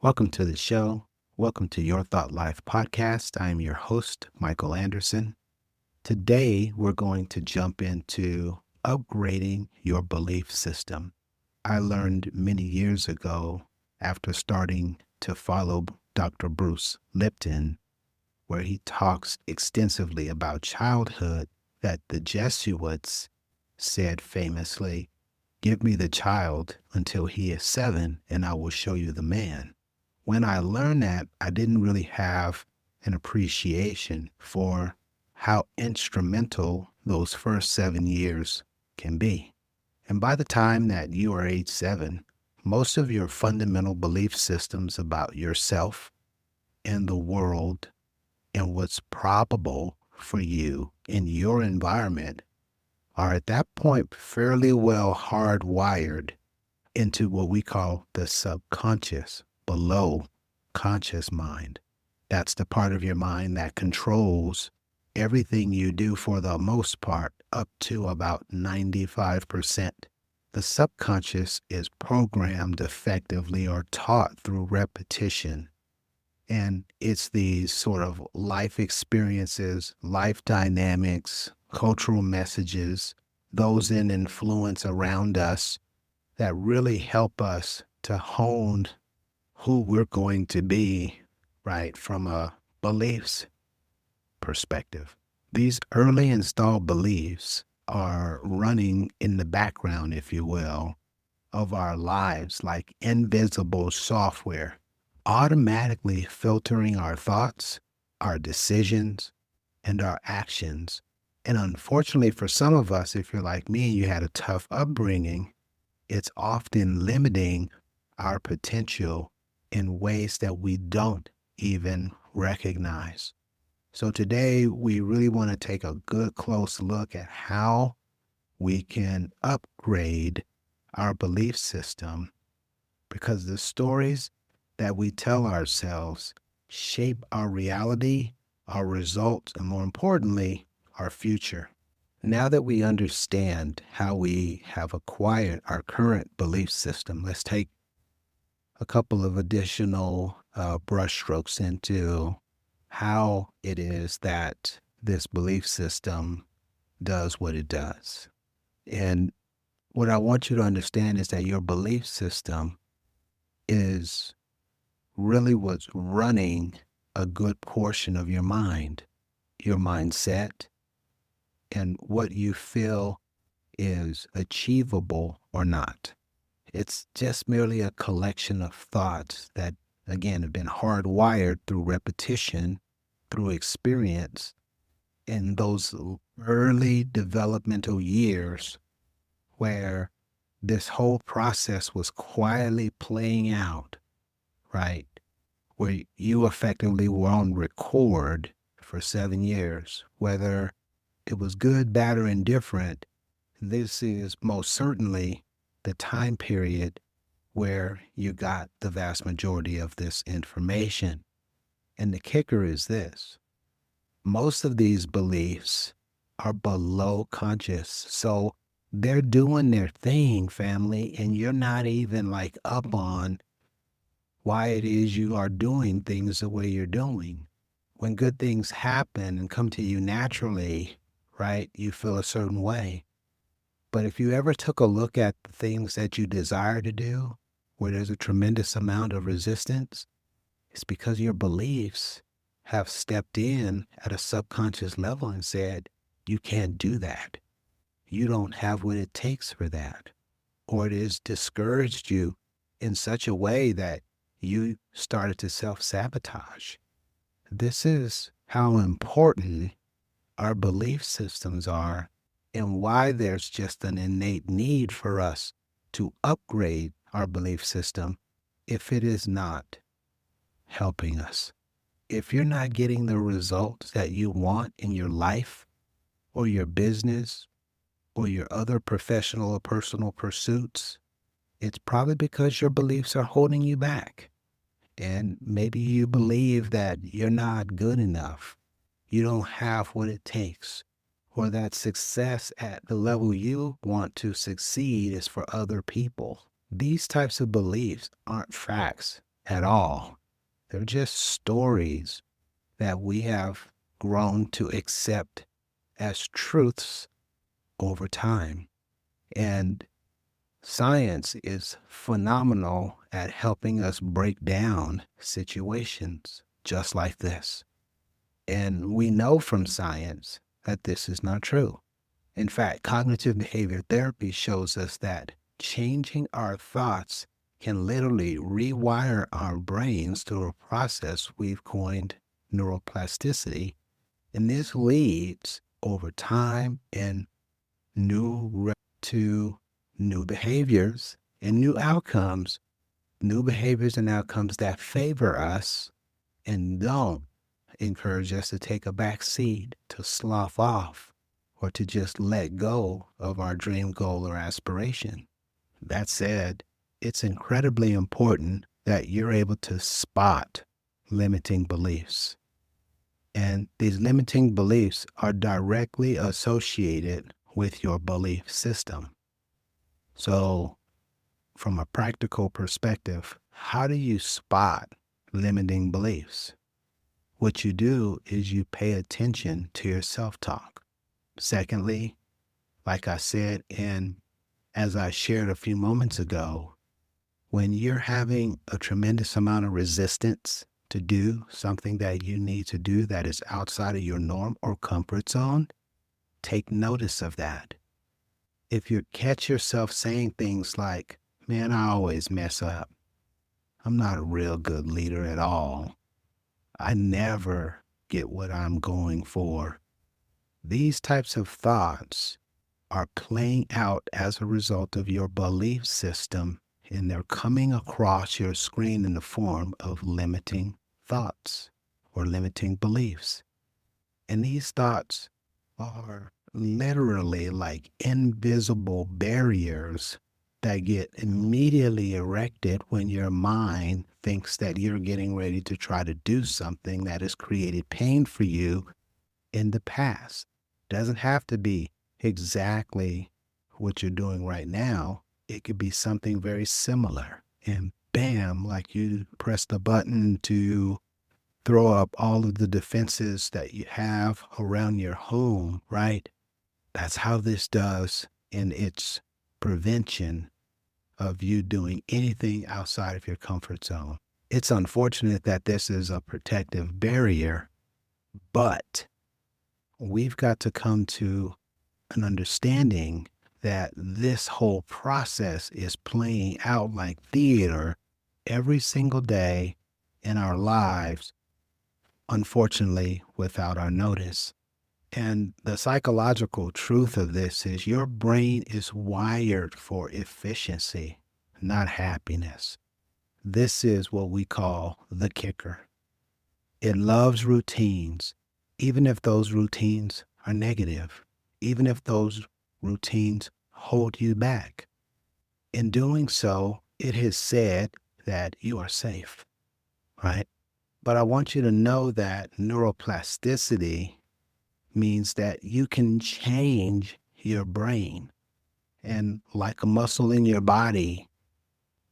Welcome to the show. Welcome to Your Thought Life podcast. I am your host, Michael Anderson. Today, we're going to jump into upgrading your belief system. I learned many years ago after starting to follow Dr. Bruce Lipton, where he talks extensively about childhood, that the Jesuits said famously, "Give me the child until he is 7, and I will show you the man." When I learned that, I didn't really have an appreciation for how instrumental those first 7 years can be. And by the time that you are age 7, most of your fundamental belief systems about yourself and the world and what's probable for you in your environment are at that point fairly well hardwired into what we call the subconscious, below conscious mind. That's the part of your mind that controls everything you do for the most part, up to about 95%. The subconscious is programmed effectively or taught through repetition. And it's these sort of life experiences, life dynamics, cultural messages, those in influence around us that really help us to hone who we're going to be, right, from a beliefs perspective. These early installed beliefs are running in the background, if you will, of our lives like invisible software, automatically filtering our thoughts, our decisions, and our actions. And unfortunately for some of us, if you're like me and you had a tough upbringing, it's often limiting our potential in ways that we don't even recognize. So today, we really want to take a good close look at how we can upgrade our belief system, because the stories that we tell ourselves shape our reality, our results, and more importantly, our future. Now that we understand how we have acquired our current belief system, let's take a couple of additional brushstrokes into how it is that this belief system does what it does. And what I want you to understand is that your belief system is really what's running a good portion of your mind, your mindset, and what you feel is achievable or not. It's just merely a collection of thoughts that, again, have been hardwired through repetition, through experience in those early developmental years where this whole process was quietly playing out, right? Where you effectively were on record for 7 years, whether it was good, bad, or indifferent. This is most certainly the time period where you got the vast majority of this information. And the kicker is this: most of these beliefs are below conscious. So they're doing their thing, family, and you're not even like up on why it is you are doing things the way you're doing. When good things happen and come to you naturally, right, you feel a certain way. But if you ever took a look at the things that you desire to do, where there's a tremendous amount of resistance, it's because your beliefs have stepped in at a subconscious level and said, you can't do that. You don't have what it takes for that. Or it has discouraged you in such a way that you started to self-sabotage. This is how important our belief systems are and why there's just an innate need for us to upgrade our belief system if it is not helping us. If you're not getting the results that you want in your life or your business or your other professional or personal pursuits, it's probably because your beliefs are holding you back. And maybe you believe that you're not good enough. You don't have what it takes, or that success at the level you want to succeed is for other people. These types of beliefs aren't facts. at all. They're just stories that we have grown to accept as truths over time. And science is phenomenal at helping us break down situations just like this. And we know from science that this is not true. In fact, cognitive behavior therapy shows us that changing our thoughts can literally rewire our brains through a process we've coined neuroplasticity. And this leads over time and to new behaviors and new behaviors and outcomes that favor us and don't encourage us to take a back seat, to slough off, or to just let go of our dream goal or aspiration. That said, it's incredibly important that you're able to spot limiting beliefs. And these limiting beliefs are directly associated with your belief system. So, from a practical perspective, how do you spot limiting beliefs? What you do is you pay attention to your self-talk. Secondly, like I said, and as I shared a few moments ago, when you're having a tremendous amount of resistance to do something that you need to do that is outside of your norm or comfort zone, take notice of that. If you catch yourself saying things like, man, I always mess up. I'm not a real good leader at all. I never get what I'm going for. These types of thoughts are playing out as a result of your belief system, and they're coming across your screen in the form of limiting thoughts or limiting beliefs. And these thoughts are literally like invisible barriers that get immediately erected when your mind thinks that you're getting ready to try to do something that has created pain for you in the past. Doesn't have to be exactly what you're doing right now. It could be something very similar. And bam, like you press the button to throw up all of the defenses that you have around your home, right? That's how this does in its prevention of you doing anything outside of your comfort zone. It's unfortunate that this is a protective barrier, but we've got to come to an understanding that this whole process is playing out like theater every single day in our lives, unfortunately, without our notice. And the psychological truth of this is your brain is wired for efficiency, not happiness. This is what we call the kicker. It loves routines, even if those routines are negative, even if those routines hold you back. In doing so, it has said that you are safe, right? But I want you to know that neuroplasticity means that you can change your brain. And like a muscle in your body,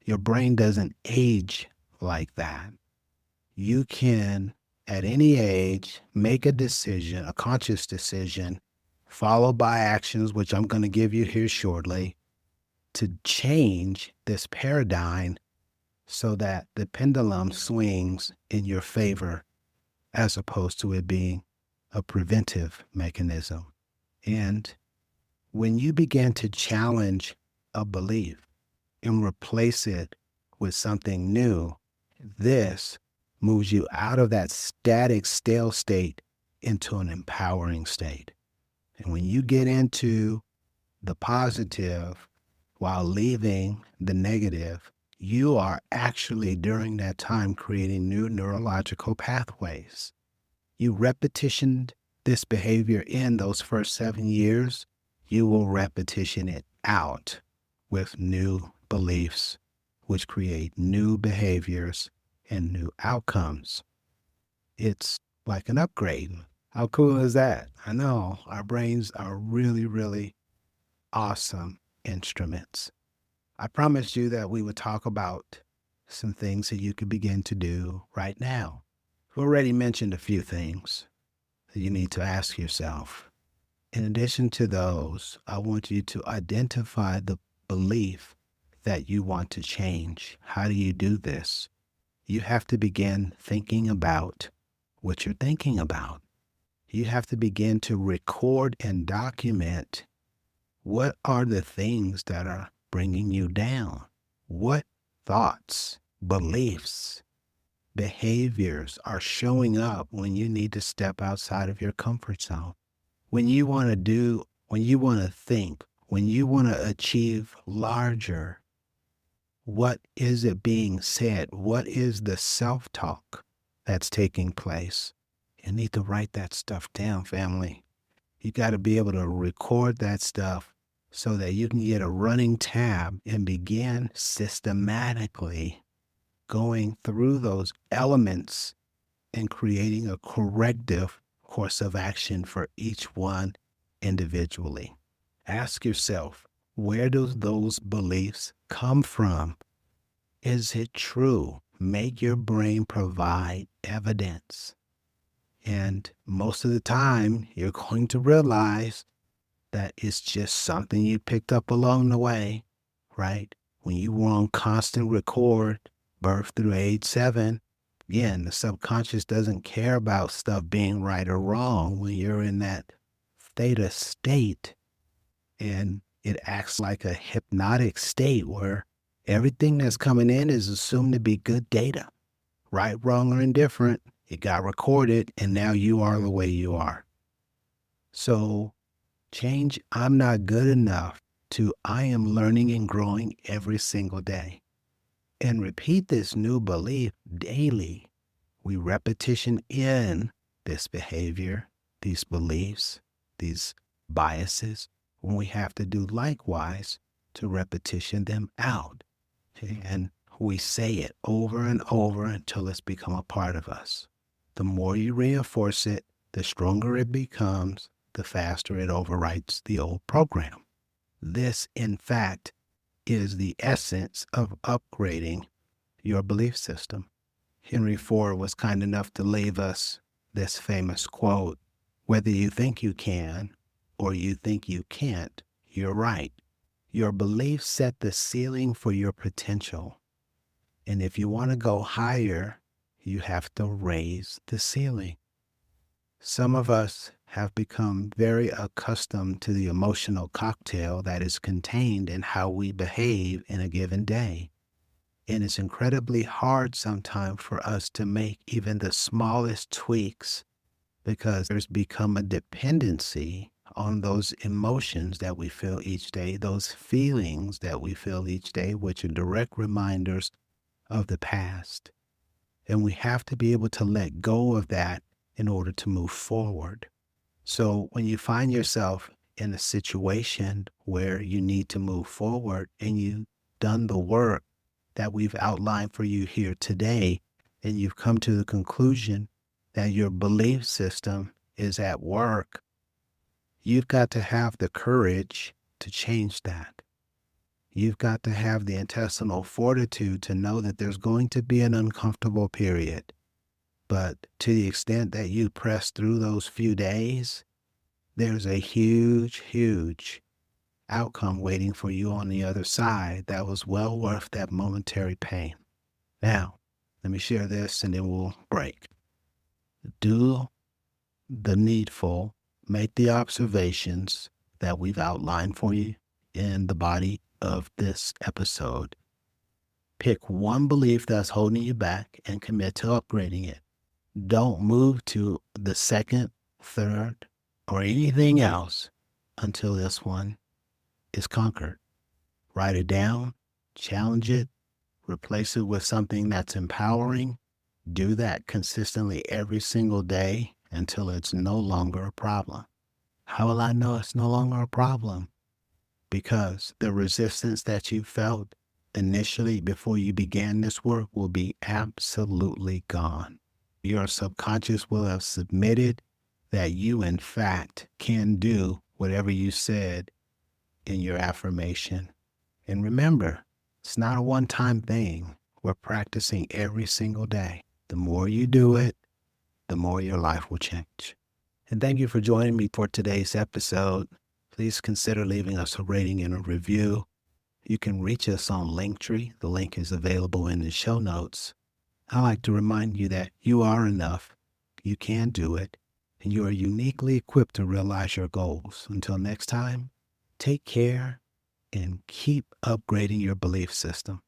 your brain doesn't age like that. You can, at any age, make a decision, a conscious decision, followed by actions, which I'm going to give you here shortly, to change this paradigm so that the pendulum swings in your favor as opposed to it being a preventive mechanism. And when you begin to challenge a belief and replace it with something new, this moves you out of that static, stale state into an empowering state. And when you get into the positive while leaving the negative, you are actually during that time creating new neurological pathways. You repetitioned this behavior in those first 7 years, you will repetition it out with new beliefs, which create new behaviors and new outcomes. It's like an upgrade. How cool is that? I know our brains are really, really awesome instruments. I promised you that we would talk about some things that you could begin to do right now. I've already mentioned a few things that you need to ask yourself. In addition to those, I want you to identify the belief that you want to change. How do you do this? You have to begin thinking about what you're thinking about. You have to begin to record and document what are the things that are bringing you down. What thoughts, beliefs, behaviors are showing up when you need to step outside of your comfort zone. When you want to do, when you want to think, when you want to achieve larger, what is it being said? What is the self-talk that's taking place? You need to write that stuff down, family. You got to be able to record that stuff so that you can get a running tab and begin systematically going through those elements and creating a corrective course of action for each one individually. Ask yourself, where do those beliefs come from? Is it true? Make your brain provide evidence. And most of the time, you're going to realize that it's just something you picked up along the way, right? When you were on constant record, birth through age 7, again, the subconscious doesn't care about stuff being right or wrong when you're in that theta state. And it acts like a hypnotic state where everything that's coming in is assumed to be good data. Right, wrong, or indifferent, it got recorded, and now you are the way you are. So change I'm not good enough to I am learning and growing every single day. And repeat this new belief daily. We repetition in this behavior, these beliefs, these biases, when we have to do likewise to repetition them out. And we say it over and over until it's become a part of us. The more you reinforce it, the stronger it becomes, the faster it overwrites the old program. This, in fact, is the essence of upgrading your belief system. Henry Ford was kind enough to leave us this famous quote, whether you think you can or you think you can't, you're right. Your beliefs set the ceiling for your potential. And if you want to go higher, you have to raise the ceiling. Some of us have become very accustomed to the emotional cocktail that is contained in how we behave in a given day. And it's incredibly hard sometimes for us to make even the smallest tweaks because there's become a dependency on those emotions that we feel each day, those feelings that we feel each day, which are direct reminders of the past. And we have to be able to let go of that in order to move forward. So when you find yourself in a situation where you need to move forward and you've done the work that we've outlined for you here today, and you've come to the conclusion that your belief system is at work, you've got to have the courage to change that. You've got to have the intestinal fortitude to know that there's going to be an uncomfortable period. But to the extent that you press through those few days, there's a huge, huge outcome waiting for you on the other side that was well worth that momentary pain. Now, let me share this and then we'll break. Do the needful, make the observations that we've outlined for you in the body of this episode. Pick one belief that's holding you back and commit to upgrading it. Don't move to the second, third, or anything else until this one is conquered. Write it down, challenge it, replace it with something that's empowering. Do that consistently every single day until it's no longer a problem. How will I know it's no longer a problem? Because the resistance that you felt initially before you began this work will be absolutely gone. Your subconscious will have submitted that you, in fact, can do whatever you said in your affirmation. And remember, it's not a one-time thing. we're practicing every single day. The more you do it, the more your life will change. And thank you for joining me for today's episode. Please consider leaving us a rating and a review. You can reach us on Linktree. The link is available in the show notes. I like to remind you that you are enough, you can do it, and you are uniquely equipped to realize your goals. Until next time, take care and keep upgrading your belief system.